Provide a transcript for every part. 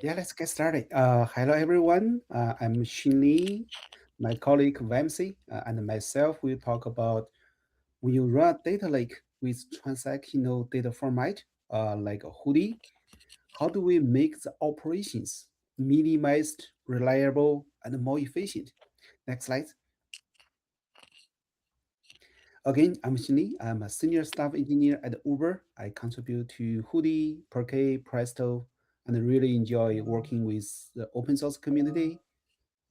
Yeah, let's get started. Hello, everyone. I'm Xinli. My colleague Vamshi and myself will talk about when you run a data lake with transactional data format like a Hudi, how do we make the operations minimized, reliable, and more efficient? Next slide. Again, I'm Xinli. I'm a senior staff engineer at Uber. I contribute to Hudi, Parquet, Presto, and I really enjoy working with the open source community.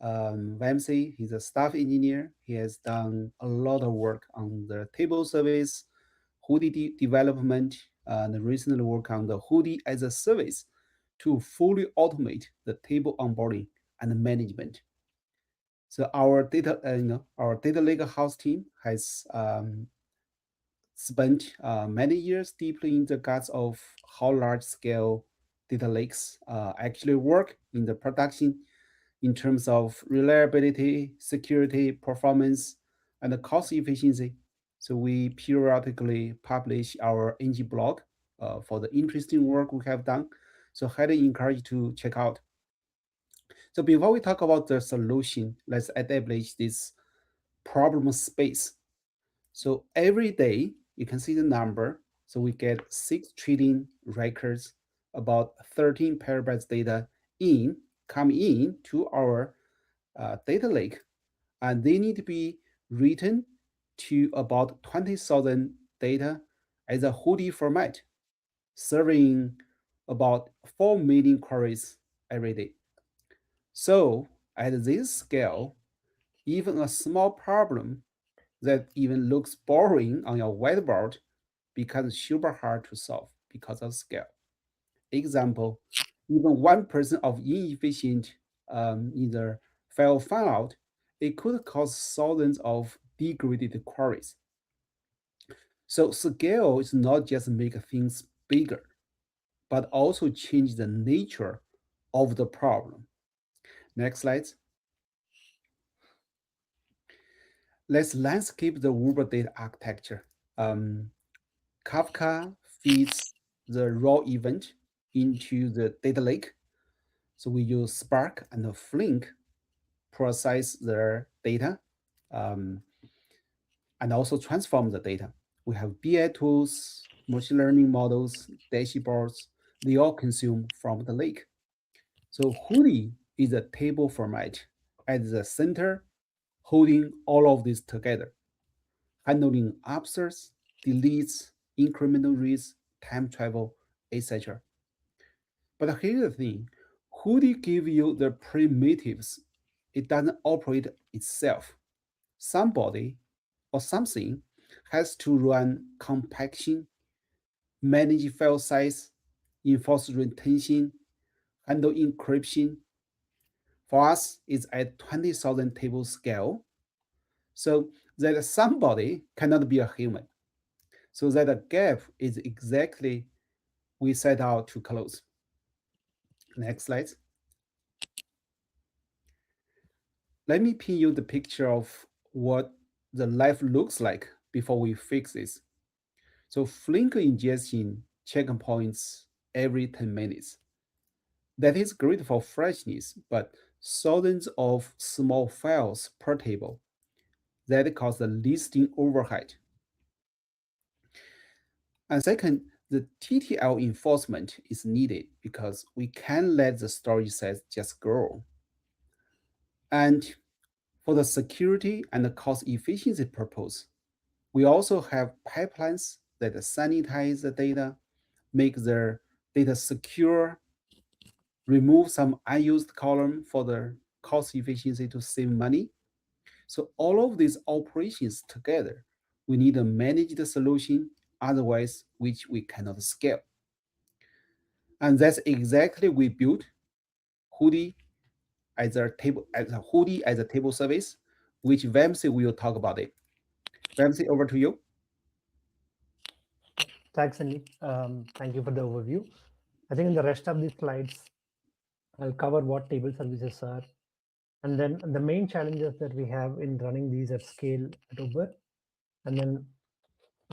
Vamsi, he's a staff engineer. He has done a lot of work on the table service, Hudi development, and recently worked on the Hudi as a service to fully automate the table onboarding and management. So our data lake house team has spent many years deeply in the guts of how large scale data lakes actually work in the production in terms of reliability, security, performance, and the cost efficiency. So we periodically publish our NG blog for the interesting work we have done. So highly encourage to check out. So before we talk about the solution, let's establish this problem space. So every day you can see the number. So we get 6 trillion records, about 13 petabytes data come in to our data lake, and they need to be written to about 20,000 data as a Hudi format, serving about 4 million queries every day. So at this scale, even a small problem that even looks boring on your whiteboard becomes super hard to solve because of scale. Example, even 1% of inefficient either file file it could cause thousands of degraded queries. So scale is not just make things bigger, but also change the nature of the problem. Next slide. Let's landscape the Uber data architecture. Um, Kafka feeds the raw event into the data lake. So we use Spark and Flink process their data um, and also transform the data. We have BI tools, machine learning models, dashboards, they all consume from the lake. So Hudi is a table format at the center, holding all of this together, handling upserts, deletes, incremental reads, time travel, etc. But here's the thing, Hudi give you the primitives. It doesn't operate itself. Somebody or something has to run compaction, manage file size, enforce retention, handle encryption. For us, it's at 20,000 table scale. So that somebody cannot be a human. So that the gap is exactly we set out to close. Next slide. Let me pin you the picture of what the life looks like before we fix this. So Flink ingestion checkpoints every 10 minutes. That is great for freshness, but thousands of small files per table. That causes the listing overhead. And second, the TTL enforcement is needed because we can't let the storage size just grow. And for the security and the cost efficiency purpose, we also have pipelines that sanitize the data, make their data secure, remove some unused column for the cost efficiency to save money. So all of these operations together, we need a managed solution, otherwise which we cannot scale. And that's exactly we built Hudi as a Hudi as a table service, which Vamsi will talk about it. Vamsi, over to you. Thanks, Andy. Thank you for the overview. I think in the rest of the slides, I'll cover what table services are, and then the main challenges that we have in running these at scale at Uber, and then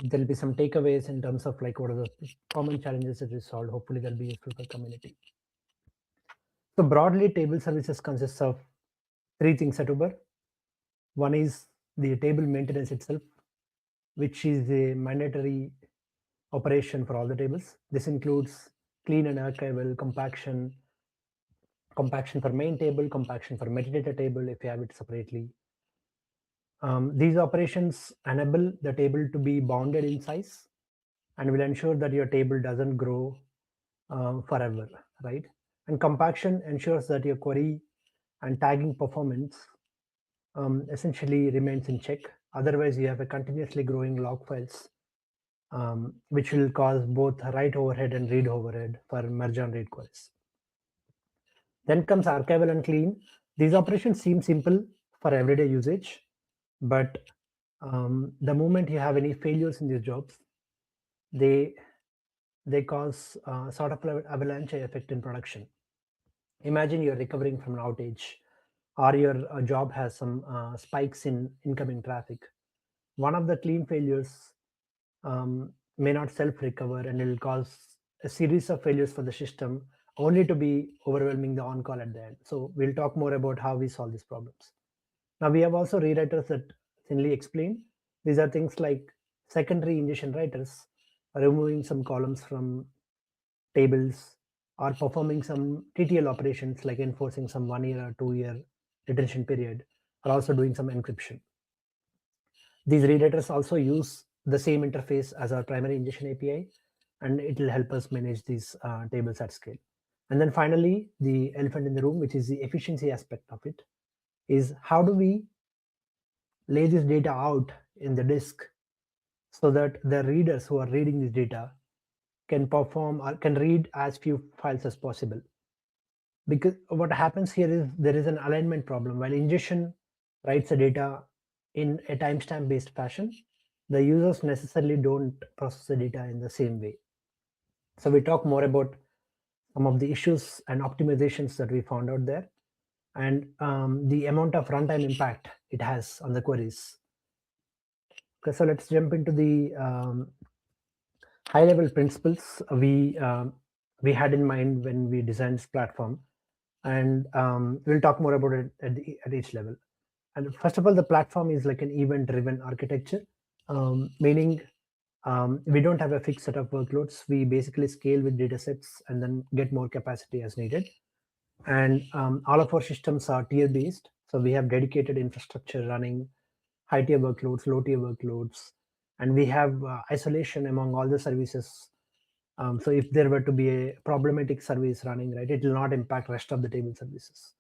there'll be some takeaways in terms of like what are the common challenges that we solved. Hopefully, they'll be useful for community. So broadly, table services consists of three things at Uber. One is the table maintenance itself, which is a mandatory operation for all the tables. This includes clean and archival, compaction for main table, compaction for metadata table if you have it separately. These operations enable the table to be bounded in size and will ensure that your table doesn't grow forever, right? And compaction ensures that your query and tagging performance essentially remains in check. Otherwise, you have a continuously growing log files, which will cause both write overhead and read overhead for merge on read queries. Then comes archival and clean. These operations seem simple for everyday usage, but the moment you have any failures in these jobs, they cause sort of avalanche effect in production. Imagine you're recovering from an outage, or your job has some spikes in incoming traffic. One of the clean failures may not self-recover, and it will cause a series of failures for the system, only to be overwhelming the on-call at the end. So we'll talk more about how we solve these problems. Now we have also rewriters that Xinli explained. These are things like secondary ingestion writers, removing some columns from tables, or performing some TTL operations like enforcing some 1 year or 2 year detention period, or also doing some encryption. These rewriters also use the same interface as our primary ingestion API, and it will help us manage these tables at scale. And then finally, the elephant in the room, which is the efficiency aspect of it, is how do we lay this data out in the disk so that the readers who are reading this data can perform or can read as few files as possible. Because what happens here is there is an alignment problem. While ingestion writes the data in a timestamp based fashion, the users necessarily don't process the data in the same way. So we talk more about some of the issues and optimizations that we found out there, and the amount of runtime impact it has on the queries. Okay, so let's jump into the high level principles we had in mind when we designed this platform, and we'll talk more about it at each level. And first of all, the platform is like an event driven architecture, meaning we don't have a fixed set of workloads. We basically scale with data sets and then get more capacity as needed. And all of our systems are tier based. So we have dedicated infrastructure running high tier workloads, low tier workloads, and we have isolation among all the services. So if there were to be a problematic service running, right, it will not impact rest of the table services.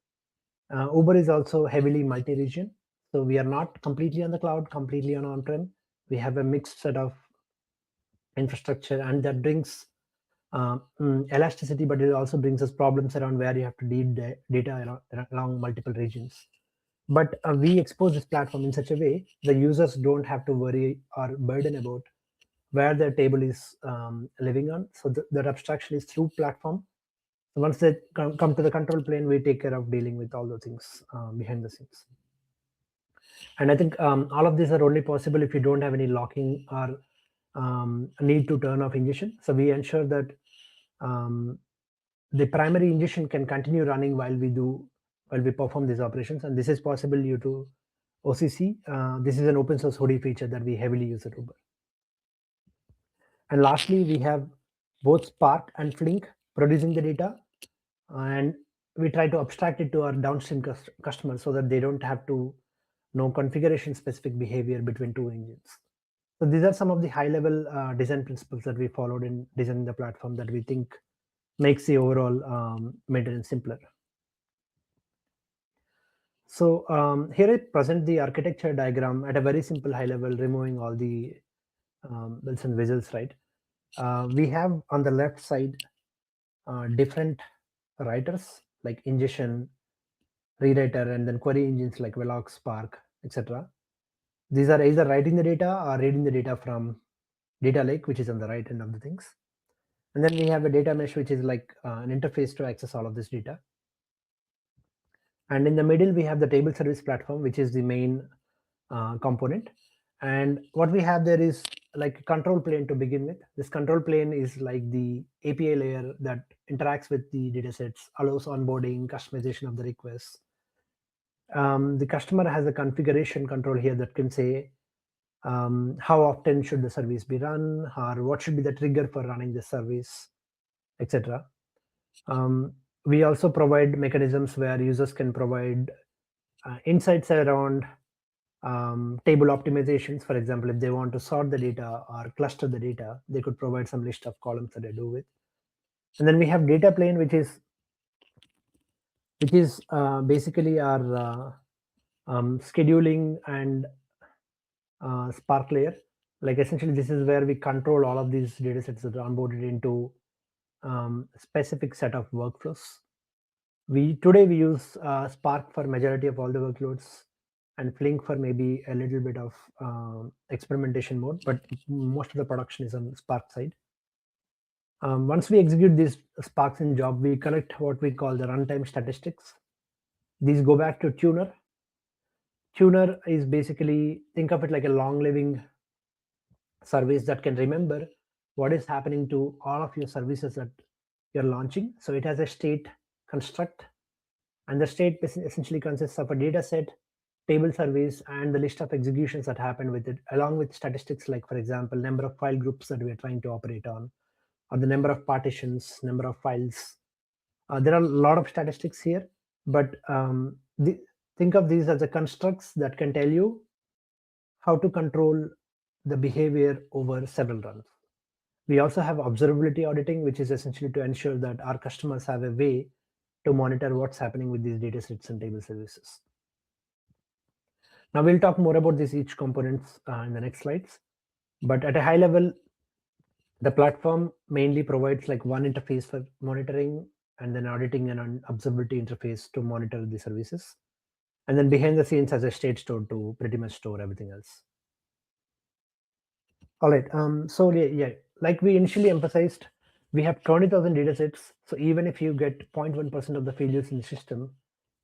Uber is also heavily multi-region. So we are not completely on the cloud, completely on-prem. We have a mixed set of infrastructure, and that brings elasticity, but it also brings us problems around where you have to deal data along multiple regions. But we expose this platform in such a way the users don't have to worry or burden about where their table is living on. So that abstraction is through platform. So once they come to the control plane, we take care of dealing with all the things behind the scenes. And I think all of these are only possible if you don't have any locking or need to turn off ingestion. So we ensure that the primary ingestion can continue running while we perform these operations, and this is possible due to OCC. This is an open source Hudi feature that we heavily use at Uber. And lastly, we have both Spark and Flink producing the data, and we try to abstract it to our downstream customers so that they don't have to know configuration specific behavior between two engines. So these are some of the high level design principles that we followed in designing the platform that we think makes the overall maintenance simpler. So here I present the architecture diagram at a very simple high level, removing all the bells and whistles, right? We have on the left side different writers like ingestion, rewriter, and then query engines like Velox, Spark, etc. These are either writing the data or reading the data from data lake, which is on the right end of the things. And then we have a data mesh, which is like an interface to access all of this data. And in the middle, we have the table service platform, which is the main component. And what we have there is like a control plane to begin with. This control plane is like the API layer that interacts with the datasets, allows onboarding, customization of the requests. The customer has a configuration control here that can say how often should the service be run, or what should be the trigger for running the service, etc. We also provide mechanisms where users can provide insights around table optimizations. For example, if they want to sort the data or cluster the data, they could provide some list of columns that they do with. And then we have data plane, which is basically our scheduling and Spark layer. Like essentially, this is where we control all of these data sets that are onboarded into specific set of workflows. Today we use Spark for majority of all the workloads, and Flink for maybe a little bit of experimentation mode, but most of the production is on Spark side. Once we execute these Sparks in job, we collect what we call the runtime statistics. These go back to tuner. Tuner is basically, think of it like a long living service that can remember what is happening to all of your services that you're launching. So it has a state construct, and the state essentially consists of a data set, table service, and the list of executions that happen with it, along with statistics like, for example, number of file groups that we are trying to operate on, or the number of partitions, number of files. There are a lot of statistics here, but think of these as the constructs that can tell you how to control the behavior over several runs. We also have observability auditing, which is essentially to ensure that our customers have a way to monitor what's happening with these data sets and table services. Now we'll talk more about these each components in the next slides. But at a high level, the platform mainly provides like one interface for monitoring, and then auditing, and an observability interface to monitor the services. And then behind the scenes has a state store to pretty much store everything else. All right. So yeah, like we initially emphasized, we have 20,000 data sets. So even if you get 0.1% of the failures in the system,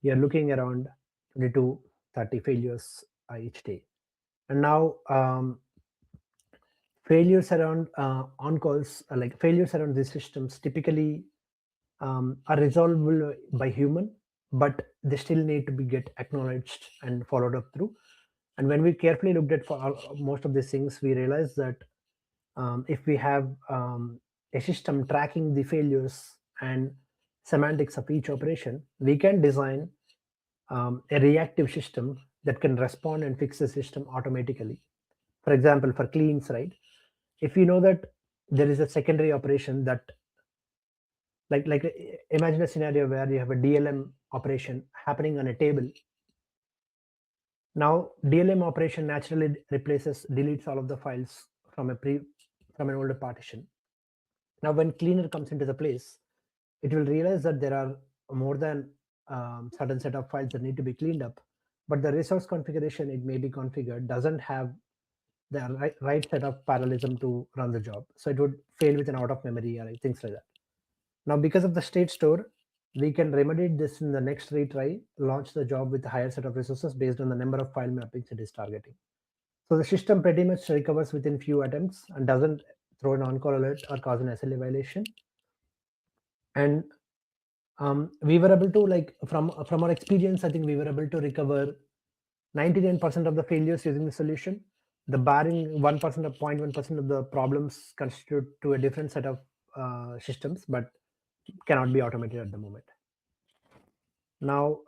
you're looking around 20 to 30 failures each day. And now failures around on calls, like failures around these systems, typically are resolvable by human, but they still need to be get acknowledged and followed up through. And when we carefully looked at for most of these things, we realized that if we have a system tracking the failures and semantics of each operation, we can design a reactive system that can respond and fix the system automatically. For example, for cleans, right? If you know that there is a secondary operation that, like imagine a scenario where you have a DLM operation happening on a table. Now DLM operation naturally deletes all of the files from an older partition. Now when cleaner comes into the place, it will realize that there are more than certain set of files that need to be cleaned up, but the resource configuration it may be configured doesn't have the right set of parallelism to run the job. So it would fail with an out of memory or things like that. Now, because of the state store, we can remedy this in the next retry, launch the job with a higher set of resources based on the number of file mappings it is targeting. So the system pretty much recovers within few attempts and doesn't throw an on-call alert or cause an SLA violation. And we were able to, like, from our experience, I think we were able to recover 99% of the failures using the solution. The barring 1% or 0.1% of the problems constitute to a different set of systems, but cannot be automated at the moment. Now,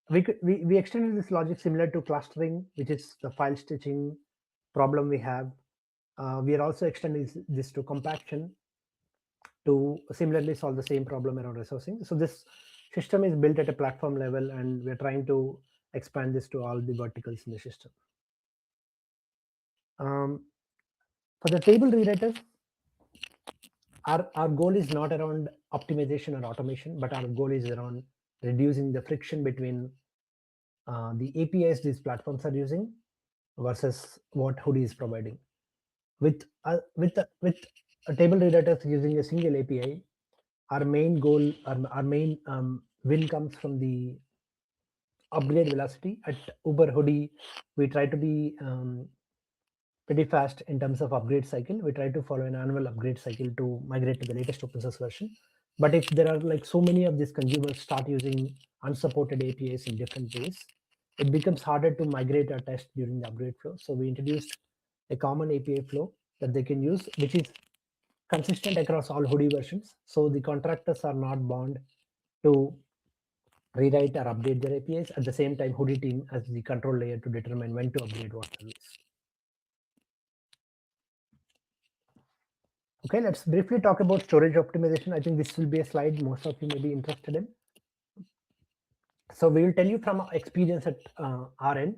we extended this logic similar to clustering, which is the file stitching problem we have. We are also extending this to compaction to similarly solve the same problem around resourcing. So this system is built at a platform level, and we're trying to expand this to all the verticals in the system. For the table rewriters, our goal is not around optimization or automation, but our goal is around reducing the friction between the APIs these platforms are using versus what Hudi is providing. With table rewriters using a single API, our main goal, our main win comes from the upgrade velocity. At Uber Hudi, we try to be pretty fast in terms of upgrade cycle. We try to follow an annual upgrade cycle to migrate to the latest open source version. But if there are like so many of these consumers start using unsupported APIs in different ways, it becomes harder to migrate or test during the upgrade flow. So we introduced a common API flow that they can use, which is consistent across all Hudi versions. So the contractors are not bound to rewrite or update their APIs. At the same time, Hudi team has the control layer to determine when to upgrade what service. Okay, let's briefly talk about storage optimization. I think this will be a slide most of you may be interested in. So we will tell you from experience at our end.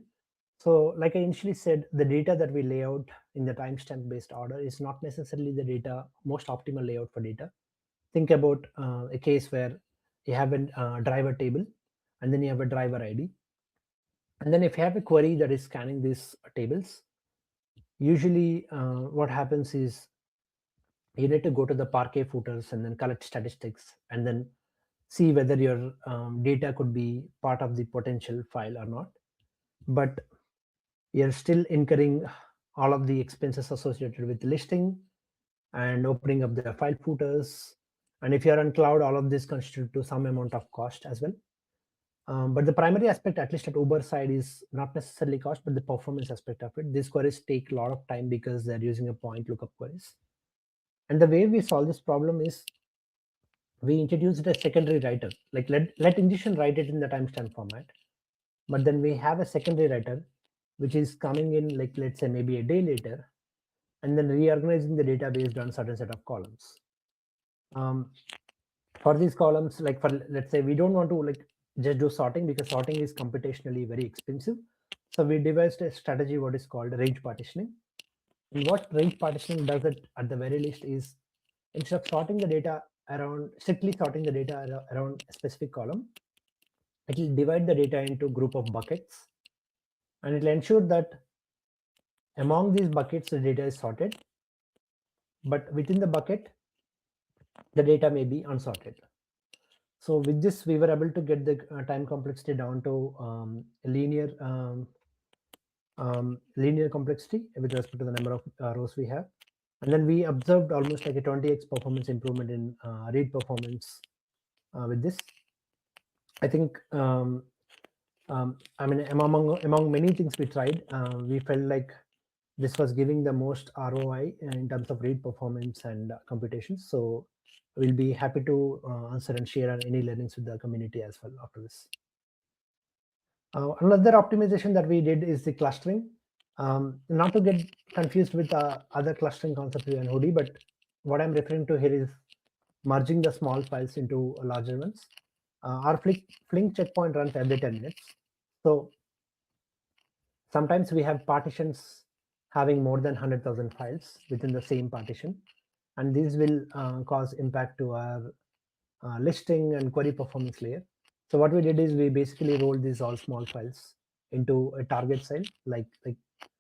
So like I initially said, the data that we lay out in the timestamp based order is not necessarily the data most optimal layout for data. Think about a case where you have a driver table and then you have a driver ID. And then if you have a query that is scanning these tables, usually what happens is you need to go to the Parquet footers and then collect statistics and then see whether your data could be part of the potential file or not. But you're still incurring all of the expenses associated with listing and opening up the file footers. And if you're on cloud, all of this constitute to some amount of cost as well. But the primary aspect, at least at Uber side, is not necessarily cost, but the performance aspect of it. These queries take a lot of time because they're using a point lookup queries. And the way we solve this problem is we introduced a secondary writer, like let ingestion write it in the timestamp format, but then we have a secondary writer which is coming in, like let's say maybe a day later, and then reorganizing the data based on certain set of columns. For these columns, like for let's say we don't want to like just do sorting because sorting is computationally very expensive. So we devised a strategy what is called range partitioning. And what range partitioning does it at the very least is instead of sorting the data around strictly sorting the data around a specific column, it will divide the data into group of buckets, and it will ensure that among these buckets the data is sorted, but within the bucket the data may be unsorted. So with this we were able to get the time complexity down to linear complexity with respect to the number of rows we have. And then we observed almost like a 20x performance improvement in read performance with this. I think I mean among many things we tried, we felt like this was giving the most ROI in terms of read performance and computations. So we'll be happy to answer and share any learnings with the community as well after this. Another optimization that we did is the clustering. Not to get confused with other clustering concepts in Hudi, but what I'm referring to here is merging the small files into larger ones. Our Flink checkpoint runs every 10 minutes. So sometimes we have partitions having more than 100,000 files within the same partition, and these will cause impact to our listing and query performance layer. So what we did is we basically rolled these all small files into a target cell, like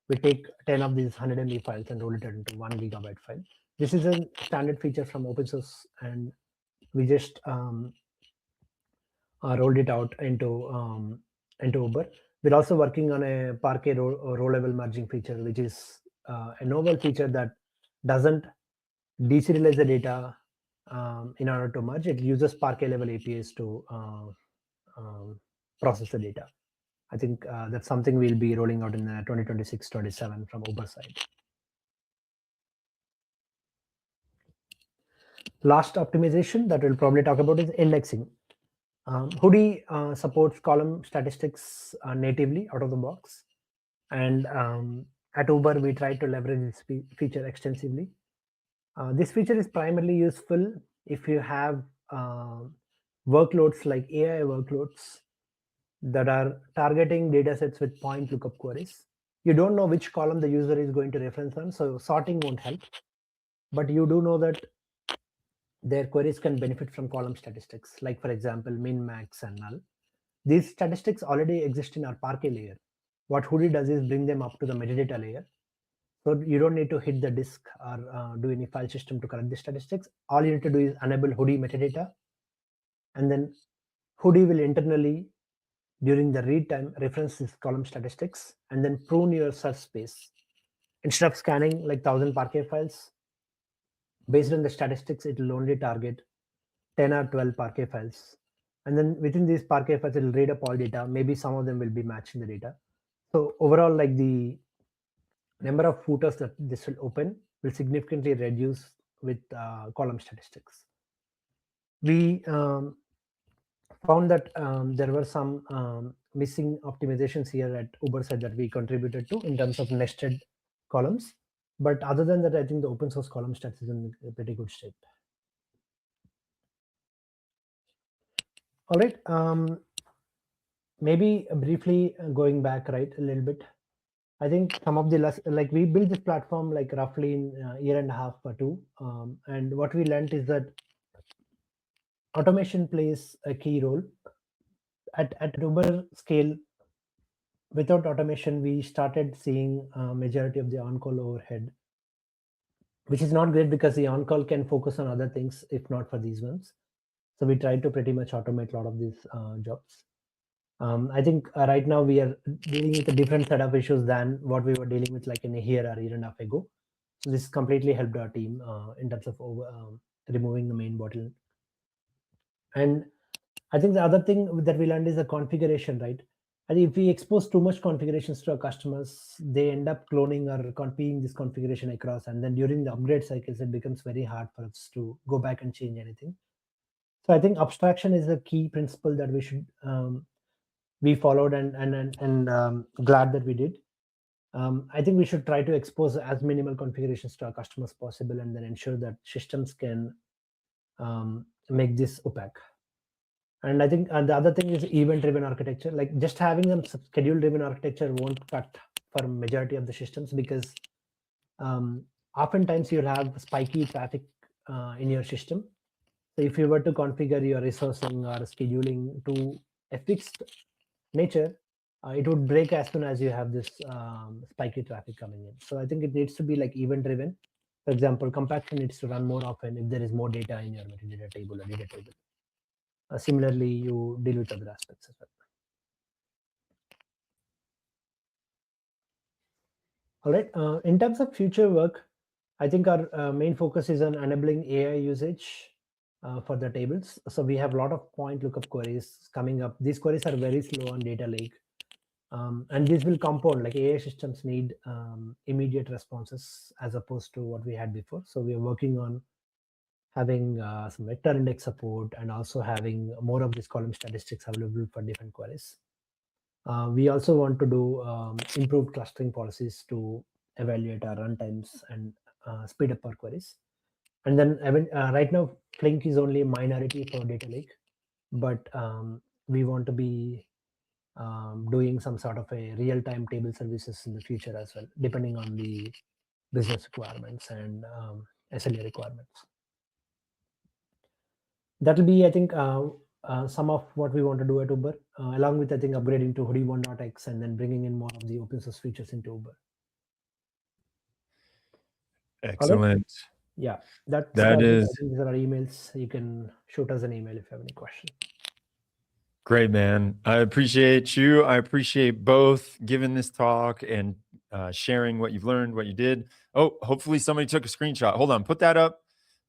we take 10 of these 100 MB files and roll it into 1 GB file. This is a standard feature from open source, and we just rolled it out into Uber. We're also working on a Parquet row level merging feature, which is a novel feature that doesn't deserialize the data in order to merge. It uses Parquet level APIs to process the data. I think that's something we'll be rolling out in 2026-27 from Uber side. Last optimization that we'll probably talk about is indexing. Hudi supports column statistics natively out of the box, and at Uber we try to leverage this feature extensively. This feature is primarily useful if you have workloads like AI workloads that are targeting datasets with point lookup queries. You don't know which column the user is going to reference on, so sorting won't help. But you do know that their queries can benefit from column statistics, like for example, min, max, and null. These statistics already exist in our Parquet layer. What Hudi does is bring them up to the metadata layer. So you don't need to hit the disk or do any file system to collect the statistics. All you need to do is enable Hudi metadata, and then Hudi will internally, during the read time, reference this column statistics and then prune your search space. Instead of scanning like 1,000 Parquet files, based on the statistics, it will only target 10 or 12 Parquet files. And then within these Parquet files, it will read up all data. Maybe some of them will be matching the data. So overall, like the number of footers that this will open will significantly reduce with column statistics. We found that there were some missing optimizations here at Uber side that we contributed to in terms of nested columns. But other than that, I think the open source column stats is in a pretty good shape. All right. Maybe briefly going back, right, a little bit. I think some of the like we built this platform like roughly in a year and a half or two, and what we learned is that automation plays a key role at Uber scale. Without automation, we started seeing majority of the on-call overhead, which is not great because the on-call can focus on other things if not for these ones. So we tried to pretty much automate a lot of these jobs. I think right now we are dealing with a different set of issues than what we were dealing with like in a year or year and a half ago. So this completely helped our team in terms of removing the main bottleneck. And I think the other thing that we learned is the configuration, right? I think if we expose too much configurations to our customers, they end up cloning or copying this configuration across. And then during the upgrade cycles, it becomes very hard for us to go back and change anything. So I think abstraction is a key principle that we should we followed and glad that we did. I think we should try to expose as minimal configurations to our customers possible and then ensure that systems can make this opaque. And I think the other thing is event-driven architecture. Like just having them schedule-driven architecture won't cut for majority of the systems because oftentimes you'll have spiky traffic in your system. So if you were to configure your resourcing or scheduling to a fixed nature, it would break as soon as you have this spiky traffic coming in. So I think it needs to be like event-driven. For example, compaction needs to run more often if there is more data in your metadata table or data table. Similarly, you deal with other aspects as well. All right. In terms of future work, I think our main focus is on enabling AI usage for the tables. So we have a lot of point lookup queries coming up. These queries are very slow on data lake. And these will compound, like AI systems need immediate responses as opposed to what we had before. So we are working on having some vector index support and also having more of these column statistics available for different queries. We also want to do improved clustering policies to evaluate our runtimes and speed up our queries. And then right now, Flink is only a minority for data lake, but we want to be doing some sort of a real-time table services in the future as well, depending on the business requirements and SLA requirements. That will be, I think, some of what we want to do at Uber, along with, I think, upgrading to Hudi 1.x and then bringing in more of the open source features into Uber. Excellent. Right. Yeah, that is. I think these are our emails. You can shoot us an email if you have any questions. Great, man. I appreciate you. I appreciate both giving this talk and sharing what you've learned, what you did. Oh, hopefully somebody took a screenshot. Hold on, put that up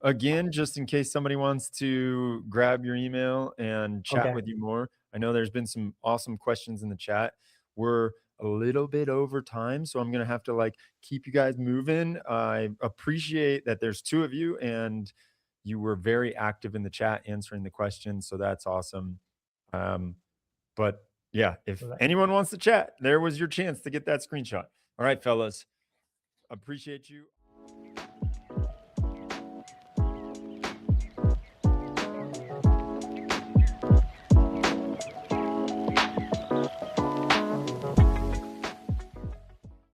again, just in case somebody wants to grab your email and chat with you more. I know there's been some awesome questions in the chat. We're a little bit over time, so I'm going to have to like keep you guys moving. I appreciate that there's two of you and you were very active in the chat answering the questions. So that's awesome. But yeah, if anyone wants to chat, there was your chance to get that screenshot. All right, fellas, appreciate you.